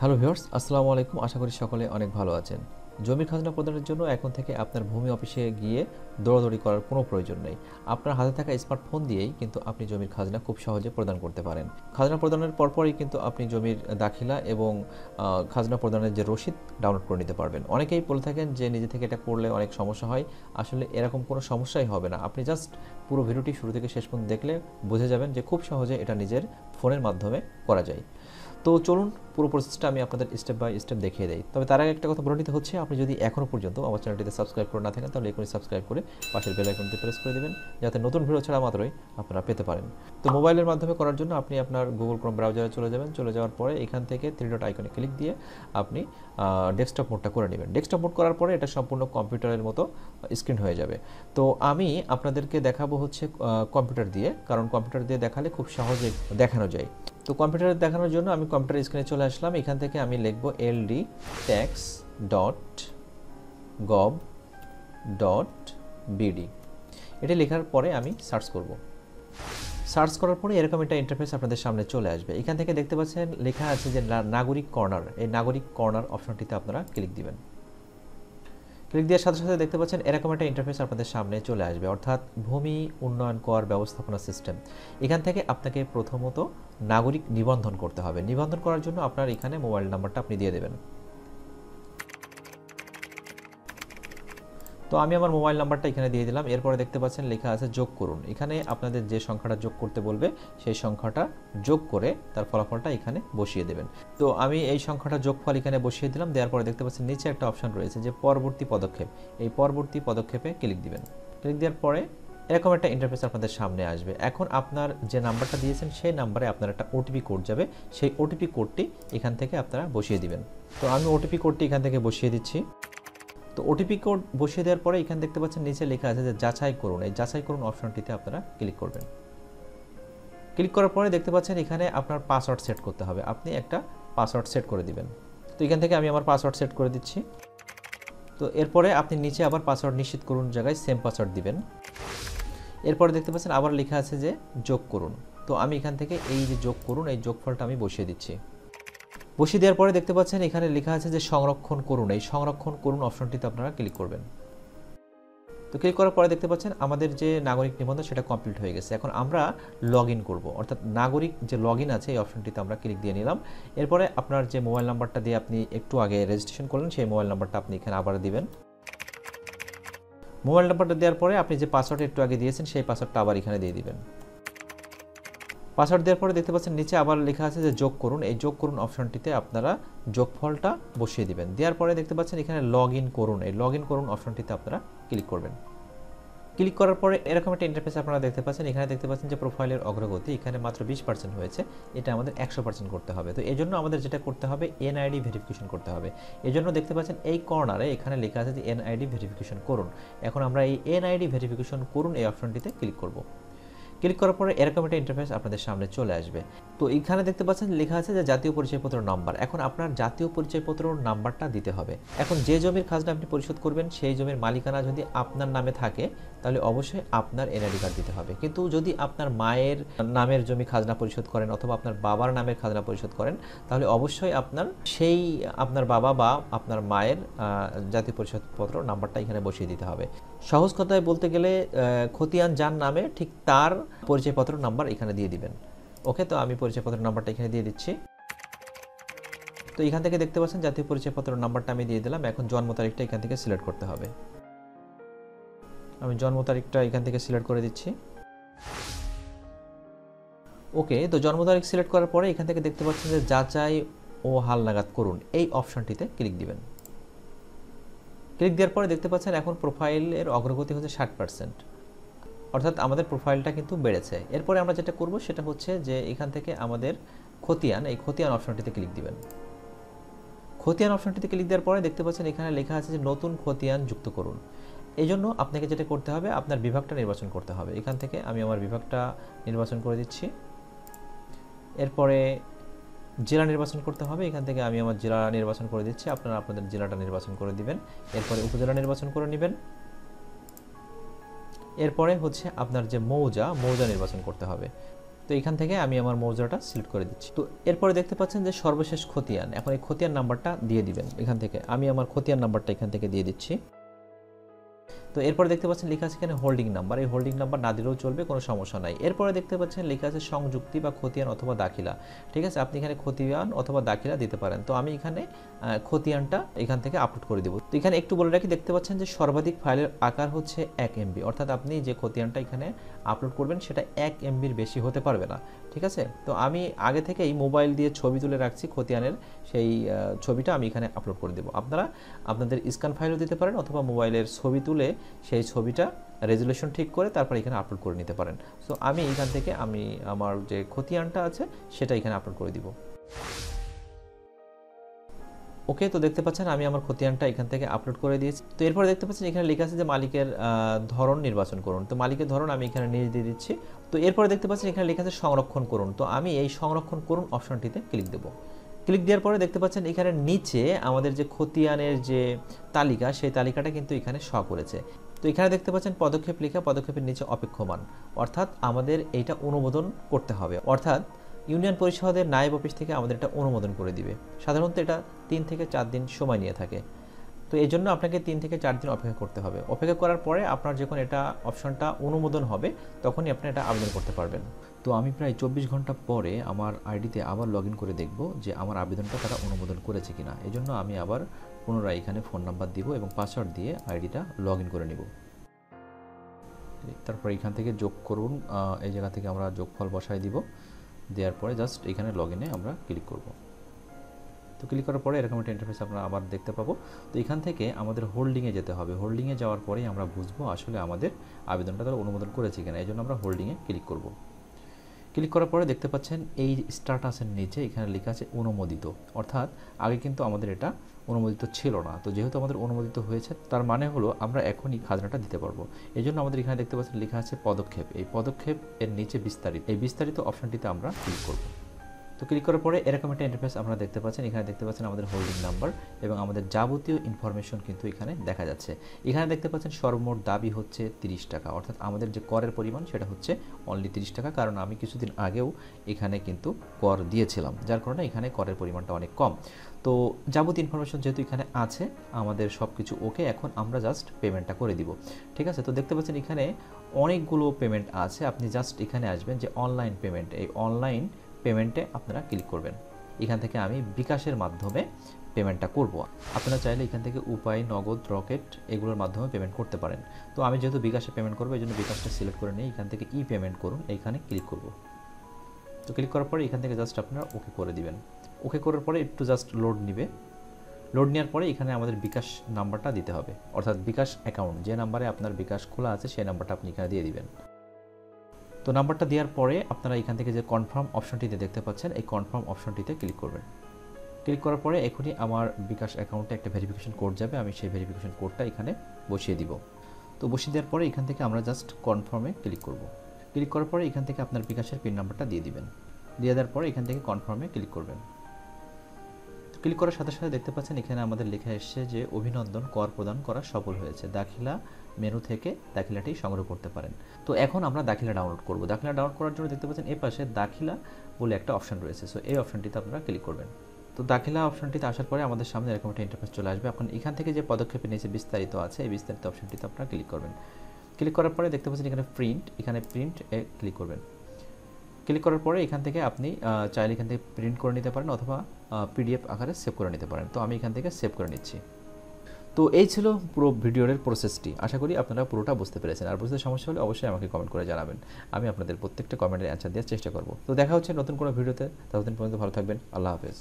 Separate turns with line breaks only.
Hello viewers, আসসালামু আলাইকুম। আশা করি সকলে অনেক ভালো আছেন। জমির খাজনা প্রদানের জন্য এখন থেকে আপনার ভূমি অফিসে গিয়ে দৌড়াদৌড়ি করার কোনো প্রয়োজন নেই। আপনার হাতে থাকা স্মার্টফোন দিয়েই কিন্তু আপনি জমির খাজনা খুব সহজে প্রদান করতে পারেন। খাজনা প্রদানের পরপরই কিন্তু আপনি জমির দাখিলা এবং খাজনা প্রদানের যে রসিদ ডাউনলোড করে নিতে পারবেন। অনেকেই বলে থাকেন যে নিজে থেকে এটা করলে অনেক সমস্যা হয়। আসলে এরকম কোনো সমস্যাই হবে না। আপনি জাস্ট পুরো ভিডিওটি শুরু থেকে শেষ পর্যন্ত দেখলে বুঝে যাবেন যে খুব সহজে এটা নিজের ফোনের মাধ্যমে করা যায়। তো চলুন পুরো প্রসেসটা আমি আপনাদের স্টেপ বাই স্টেপ দেখিয়ে দেই। তবে তার আগে একটা কথা বলে নিতে হচ্ছে, আপনি যদি এখনও পর্যন্ত আমার চ্যানেলটিতে সাবস্ক্রাইব করে না থাকেন তাহলে এখনই সাবস্ক্রাইব করে পাশের বেল আইকনটি প্রেস করে দেবেন, যাতে নতুন ভিডিও ছাড়া মাত্রই আপনারা পেতে পারেন। তো মোবাইলের মাধ্যমে করার জন্য আপনি আপনার গুগল ক্রোম ব্রাউজারে চলে যাবেন। চলে যাওয়ার পরে এখান থেকে থ্রি ডট আইকনে ক্লিক দিয়ে আপনি ডেস্কটপ মোডটা করে নেবেন। ডেস্কটপ মোড করার পরে এটা সম্পূর্ণ কম্পিউটারের মতো স্ক্রিন হয়ে যাবে। তো আমি আপনাদেরকে দেখাবো হচ্ছে কম্পিউটার দিয়ে, কারণ কম্পিউটার দিয়ে দেখালে খুব সহজে দেখানো যায়। তো কম্পিউটারে দেখানোর জন্য আমি কম্পিউটার স্ক্রিনে চলে আসলাম। এখান থেকে আমি লিখব ldtax.gov.bd। এটা লেখার পরে আমি সার্চ করব। সার্চ করার পরে এরকম একটা ইন্টারফেস আপনাদের সামনে চলে আসবে। এখান থেকে দেখতে পাচ্ছেন লেখা আছে যে নাগরিক কর্নার। এই নাগরিক কর্নার অপশনটিতে আপনারা ক্লিক দিবেন। ক্লিক দেওয়ার সাথে সাথে দেখতে পাচ্ছেন এরকম একটা ইন্টারফেস আপনাদের সামনে চলে আসবে, অর্থাৎ ভূমি উন্নয়ন কর ব্যবস্থাপনা সিস্টেম। এখান থেকে আপনাকে প্রথমত নাগরিক নিবন্ধন করতে হবে। নিবন্ধন করার জন্য আপনার এখানে মোবাইল নাম্বারটা আপনি দিয়ে দেবেন। তো আমি আমার মোবাইল নাম্বারটা এখানে দিয়ে দিলাম। এরপরে দেখতে পাচ্ছেন লেখা আছে যোগ করুন। এখানে আপনাদের যে সংখ্যাটা যোগ করতে বলবে সেই সংখ্যাটা যোগ করে তার ফলাফলটা এখানে বসিয়ে দেবেন। তো আমি এই সংখ্যাটা যোগফল এখানে বসিয়ে দিলাম। দেওয়ার পরে দেখতে পাচ্ছেন নিচে একটা অপশন রয়েছে যে পরবর্তী পদক্ষেপ। এই পরবর্তী পদক্ষেপে ক্লিক দিবেন। ক্লিক দেওয়ার পরে এরকম একটা ইন্টারফেস আপনাদের সামনে আসবে। এখন আপনার যে নাম্বারটা দিয়েছেন সেই নাম্বারে আপনার একটা ওটিপি কোড যাবে। সেই ওটিপি কোডটি এখান থেকে আপনারা বসিয়ে দিবেন। তো আমি ওটিপি কোডটি এখান থেকে বসিয়ে দিচ্ছি। তো ওটিপি কোড বসিয়ে দেওয়ার পরে এখানে দেখতে পাচ্ছেন নিচে লেখা আছে যে যাচাই করুন। এই যাচাই করুন অপশনটিতে আপনারা ক্লিক করবেন। ক্লিক করার পরে দেখতে পাচ্ছেন এখানে আপনার পাসওয়ার্ড সেট করতে হবে। আপনি একটা পাসওয়ার্ড সেট করে দিবেন। তো এখান থেকে আমি আমার পাসওয়ার্ড সেট করে দিচ্ছি। তো এরপরে আপনি নিচে আবার পাসওয়ার্ড নিশ্চিত করুন জায়গায় সেম পাসওয়ার্ড দিবেন। এরপরে দেখতে পাচ্ছেন আবার লেখা আছে যে যোগ করুন। তো আমি এখান থেকে এই যে যোগ করুন, এই যোগফলটা আমি বসিয়ে দিচ্ছি। বসিয়ে দেওয়ার পরে দেখতে পাচ্ছেন এখানে লেখা আছে যে সংরক্ষণ করুন। এই সংরক্ষণ করুন অপশনটিতে আপনারা ক্লিক করবেন। তো ক্লিক করার পরে দেখতে পাচ্ছেন আমাদের যে নাগরিক নিবন্ধন সেটা কমপ্লিট হয়ে গেছে। এখন আমরা লগ ইন করবো, অর্থাৎ নাগরিক যে লগ ইন আছে এই অপশনটিতে আমরা ক্লিক দিয়ে নিলাম। এরপরে আপনার যে মোবাইল নাম্বারটা দিয়ে আপনি একটু আগে রেজিস্ট্রেশন করলেন সেই মোবাইল নাম্বারটা আপনি এখানে আবার দিবেন। মোবাইল নাম্বারটা দেওয়ার পরে আপনি যে পাসওয়ার্ড একটু আগে দিয়েছেন সেই পাসওয়ার্ডটা আবার এখানে দিয়ে দিবেন। পাসওয়ার্ড দেওয়ার পরে দেখতে পাচ্ছেন নিচে আবার লেখা আছে যে যোগ করুন। এই যোগ করুন অপশনটিতে আপনারা যোগফলটা বসিয়ে দিবেন। দেওয়ার পরে দেখতে পাচ্ছেন এখানে লগ ইন করুন। এই লগ ইন করুন অপশনটিতে আপনারা ক্লিক করবেন। ক্লিক করার পরে এরকম একটা ইন্টারফেস আপনারা দেখতে পাচ্ছেন। এখানে দেখতে পাচ্ছেন যে প্রোফাইলের অগ্রগতি এখানে মাত্র 20% হয়েছে। এটা আমাদের 100% করতে হবে। তো এই জন্য আমাদের যেটা করতে হবে এনআইডি ভেরিফিকেশন করতে হবে। এই জন্য দেখতে পাচ্ছেন এই কর্নারে এখানে লেখা আছে যে এনআইডি ভেরিফিকেশন করুন। এখন আমরা এই এনআইডি ভেরিফিকেশন করুন এই অপশনটিতে ক্লিক করব। ক্লিক করার পরে এরকম একটা ইন্টারফেস আপনাদের সামনে চলে আসবে। তো এখানে দেখতে পাচ্ছেন লেখা আছে যে জাতীয় পরিচয়পত্র নাম্বার। এখন আপনার জাতীয় পরিচয়পত্র নাম্বারটা দিতে হবে। এখন যে জমির খাজনা আপনি পরিশোধ করবেন সেই জমির মালিকানা যদি আপনার নামে থাকে তাহলে অবশ্যই আপনার এনআইডি কার্ড দিতে হবে। কিন্তু যদি আপনার মায়ের নামের জমি খাজনা পরিশোধ করেন অথবা আপনার বাবার নামের খাজনা পরিশোধ করেন তাহলে অবশ্যই আপনার বাবা বা আপনার মায়ের জাতীয় পরিচয়পত্র নাম্বারটা এখানে বসিয়ে দিতে হবে। সহজ কথায় বলতে গেলে খতিয়ান যার নামে ঠিক তার পরিচয়পত্র নাম্বার এখানে দিয়ে দিবেন। ওকে, তো আমি পরিচয়পত্র নাম্বারটা এখানে দিয়ে দিচ্ছি। তো এখান থেকে দেখতে পাচ্ছেন জাতীয় পরিচয়পত্র নাম্বারটা আমি দিয়ে দিলাম। এখন জন্ম তারিখটা এখান থেকে সিলেক্ট করতে হবে। আমি জন্ম তারিখটা এখান থেকে সিলেক্ট করে দিচ্ছি। ওকে, তো জন্ম তারিখ সিলেক্ট করার পরে এখান থেকে দেখতে পাচ্ছেন যে যাচাই ও হালনাগাদ করুন এই অপশনটিতে ক্লিক দিবেন। ক্লিক দেওয়ার পরে দেখতে পাচ্ছেন এখন প্রোফাইলের অগ্রগতি হচ্ছে 60%, অর্থাৎ আমাদের প্রোফাইলটা কিন্তু বেড়েছে। এরপরে আমরা যেটা করব সেটা হচ্ছে যে এখান থেকে আমাদের এই খতিয়ান অপশনটিতে ক্লিক দিবেন। খতিয়ান অপশনটিতে ক্লিক দেওয়ার পরে দেখতে পাচ্ছেন এখানে লেখা আছে যে নতুন খতিয়ান যুক্ত করুন। এই জন্য আপনাকে যেটা করতে হবে আপনার বিভাগটা নির্বাচন করতে হবে। এখান থেকে আমি আমার বিভাগটা নির্বাচন করে দিচ্ছি। এরপরে জেলা নির্বাচন করতে হবে। এখান থেকে আমি আমার জেলা নির্বাচন করে দিচ্ছি। আপনারা আপনাদের জেলাটা নির্বাচন করে দিবেন। এরপরে উপজেলা নির্বাচন করে নেবেন। এরপরে হচ্ছে আপনার যে মৌজা নির্বাচন করতে হবে। তো তো এখান থেকে আমি আমার মৌজাটা সিলেক্ট করে দিচ্ছি। তো এরপরে দেখতে পাচ্ছেন যে সর্বশেষ খতিয়ান, এখন এই খতিয়ান নাম্বারটা দিয়ে দিবেন। এখান থেকে আমি আমার খতিয়ান নাম্বারটা এখান থেকে দিয়ে দিচ্ছি। তো এরপরে দেখতে পাচ্ছেন লেখা আছে এখানে হোল্ডিং নাম্বার, এই হোল্ডিং নাম্বার না দিলেও চলবে, কোনো সমস্যা নাই। এরপরে দেখতে পাচ্ছেন লেখা আছে সংযুক্তি বা খতিয়ান অথবা দাখিলা, ঠিক আছে, আপনি এখানে খতিয়ান অথবা দাখিলা দিতে পারেন। তো আমি এখানে খতিয়ানটা এখান থেকে আপলোড করে দেবো। তো এখানে একটু বলে রাখি, দেখতে পাচ্ছেন যে সর্বাধিক ফাইলের আকার হচ্ছে 1 MB, অর্থাৎ আপনি যে খতিয়ানটা এখানে আপলোড করবেন সেটা 1 MBর বেশি হতে পারবে না, ঠিক আছে। তো আমি আগে থেকেই মোবাইল দিয়ে ছবি তুলে রাখছি খতিয়ানের, সেই ছবিটা আমি এখানে আপলোড করে দেবো। আপনারা আপনাদের স্ক্যান ফাইলও দিতে পারেন অথবা মোবাইলের ছবি তুলে সেই ছবিটা রেজুলেশন ঠিক করে তারপর এখানে আপলোড করে নিতে পারেন। সো আমি এখান থেকে আমি আমার যে খতিয়ানটা আছে সেটা এখানে আপলোড করে দিব। ওকে, তো দেখতে পাচ্ছেন আমি আমার খতিয়ানটা এখান থেকে আপলোড করে দিয়েছি। তো এরপর দেখতে পাচ্ছেন এখানে লেখা আছে যে মালিকের ধরন নির্বাচন করুন। তো মালিকের ধরন আমি এখানে নিজ দিয়ে দিচ্ছি। তো এরপরে দেখতে পাচ্ছেন এখানে লেখা আছে সংরক্ষণ করুন। তো আমি এই সংরক্ষণ করুন অপশনটিতে ক্লিক দেবো। ক্লিক দেওয়ার পরে দেখতে পাচ্ছেন এখানে নিচে আমাদের যে খতিয়ানের যে তালিকা, সেই তালিকাটা কিন্তু এখানে শো করেছে। তো এখানে দেখতে পাচ্ছেন পদক্ষেপ লেখা, পদক্ষেপের নিচে অপেক্ষমান, অর্থাৎ আমাদের এইটা অনুমোদন করতে হবে, অর্থাৎ ইউনিয়ন পরিষদের নায়েব অফিস থেকে আমাদের এটা অনুমোদন করে দিবে। সাধারণত এটা 3 থেকে 4 দিন সময় নিয়ে থাকে। তো এই জন্য আপনাকে 3 থেকে 4 দিন অপেক্ষা করতে হবে। অপেক্ষা করার পরে আপনার যখন এটা অপশনটা অনুমোদন হবে তখনই আপনি এটা আবেদন করতে পারবেন। তো আমি প্রায় 24 ঘন্টা পরে আমার আইডিতে আবার লগ ইন করে দেখব যে আমার আবেদনটা তারা অনুমোদন করেছে কিনা। এই জন্য আমি আবার পুনরায় এখানে ফোন নাম্বার দিব এবং পাসওয়ার্ড দিয়ে আইডিটা লগ ইন করে নিব। তারপর এখান থেকে যোগ করুন, এই জায়গা থেকে আমরা যোগফল বসাই দিব। দেওয়ার পরে জাস্ট এখানে লগ ইনে আমরা ক্লিক করব। তো ক্লিক করার পরে এরকম একটা ইন্টারফেস আমরা আবার দেখতে পাবো। তো এখান থেকে আমাদের হোল্ডিংয়ে যেতে হবে। হোল্ডিংয়ে যাওয়ার পরেই আমরা বুঝবো আসলে আমাদের আবেদনটা তারা অনুমোদন করেছে কিনা। এই জন্য আমরা হোল্ডিংয়ে ক্লিক করব। ক্লিক করার পরে দেখতে পাচ্ছেন এই স্ট্যাটাসের নিচে এখানে লেখা আছে অনুমোদিত, অর্থাৎ আগে কিন্তু আমাদের এটা অনুমোদিত ছিল না। তো যেহেতু আমাদের অনুমোদিত হয়েছে তার মানে হলো আমরা এখনই খাজনাটা দিতে পারবো। এই জন্য আমাদের এখানে দেখতে পাচ্ছেন লেখা আছে পদক্ষেপ, এই পদক্ষেপ এর নিচে বিস্তারিত, এই বিস্তারিত অপশনটিতে আমরা ক্লিক করব। তো ক্লিক করার পরে এরকম একটা ইন্টারফেস আপনারা দেখতে পাচ্ছেন। এখানে দেখতে পাচ্ছেন আমাদের হোল্ডিং নাম্বার এবং আমাদের যাবতীয় ইনফরমেশন কিন্তু এখানে দেখা যাচ্ছে। এখানে দেখতে পাচ্ছেন সর্বমোট দাবি হচ্ছে 30 টাকা, অর্থাৎ আমাদের যে করের পরিমাণ সেটা হচ্ছে অনলি 30 টাকা, কারণ আমি কিছুদিন আগেও এখানে কিন্তু কর দিয়েছিলাম, যার কারণে এখানে করের পরিমাণটা অনেক কম। তো যাবতীয় ইনফরমেশন যেহেতু এখানে আছে, আমাদের সব কিছু ওকে, এখন আমরা জাস্ট পেমেন্টটা করে দিব, ঠিক আছে। তো দেখতে পাচ্ছেন এখানে অনেকগুলো পেমেন্ট আছে। আপনি জাস্ট এখানে আসবেন যে অনলাইন পেমেন্ট, এই অনলাইন পেমেন্টে আপনারা ক্লিক করবেন। এখান থেকে আমি বিকাশের মাধ্যমে পেমেন্টটা করব। আপনারা চাইলে এখান থেকে উপায়, নগদ, রকেট এগুলোর মাধ্যমে পেমেন্ট করতে পারেন। তো আমি যেহেতু বিকাশে পেমেন্ট করবো এই জন্য বিকাশটা সিলেক্ট করে নিয়ে এখান থেকে ই পেমেন্ট করুন, এইখানে ক্লিক করব। তো ক্লিক করার পরে এখান থেকে জাস্ট আপনারা ওকে করে দিবেন। ওকে করার পরে একটু জাস্ট লোড নিবে। লোড নেওয়ার পরে এখানে আমাদের বিকাশ নাম্বারটা দিতে হবে, অর্থাৎ বিকাশ অ্যাকাউন্ট যে নাম্বারে আপনার বিকাশ খোলা আছে সেই নাম্বারটা আপনি এখানে দিয়ে দিবেন। তো নাম্বারটা দেওয়ার পরে আপনারা এখান থেকে যে কনফার্ম অপশনটিতে দেখতে পাচ্ছেন, এই কনফার্ম অপশনটিতে ক্লিক করবেন। ক্লিক করার পরে এখনই আমার বিকাশ অ্যাকাউন্টে একটা ভেরিফিকেশন কোড যাবে, আমি সেই ভেরিফিকেশন কোডটা এখানে বসিয়ে দিব। তো বসিয়ে দেওয়ার পরে এখান থেকে আমরা জাস্ট কনফার্মে ক্লিক করব। ক্লিক করার পরে এখান থেকে আপনার বিকাশের পিন নাম্বারটা দিয়ে দিবেন। দিয়ে দেওয়ার পরে এখান থেকে কনফার্মে ক্লিক করবেন। ক্লিক করার সাথে সাথে দেখতে পাচ্ছেন এখানে আমাদের লেখা এসছে যে অভিনন্দন, কর প্রদান করা সফল হয়েছে, দাখিলা মেনু থেকে দাখিলাটি সংগ্রহ করতে পারেন। তো এখন আমরা দাখিলা ডাউনলোড করব। দাখিলা ডাউনলোড করার জন্য দেখতে পাচ্ছেন এই পাশে দাখিলা বলে একটা অপশন রয়েছে। সো এই অপশনটিতে আপনারা ক্লিক করবেন। তো দাখিলা অপশনটিতে আসার পরে আমাদের সামনে এরকম একটা ইন্টারফেস চলে আসবে। এখন এখান থেকে যে পদক্ষেপের নিচে বিস্তারিত আছে, এই বিস্তারিত অপশনটিতে আপনারা ক্লিক করবেন। ক্লিক করার পরে দেখতে পাচ্ছেন এখানে প্রিন্ট, এখানে প্রিন্ট এ ক্লিক করবেন। ক্লিক করার পরে এখান থেকে আপনি চাইলে এখান থেকে প্রিন্ট করে নিতে পারেন অথবা পিডিএফ আকারে সেভ করে নিতে পারেন। তো আমি এখান থেকে সেভ করে নিচ্ছি। তো এই ছিল পুরো ভিডিওর প্রসেসটি। আশা করি আপনারা পুরোটা বুঝতে পেরেছেন। আর বুঝতে সমস্যা হলে অবশ্যই আমাকে কমেন্ট করে জানাবেন। আমি আপনাদের প্রত্যেকটা কমেন্টের অ্যান্সার দেওয়ার চেষ্টা করব। তো দেখা হচ্ছে নতুন কোনো ভিডিওতে। ততদিন পর্যন্ত ভালো থাকবেন। আল্লাহ হাফেজ।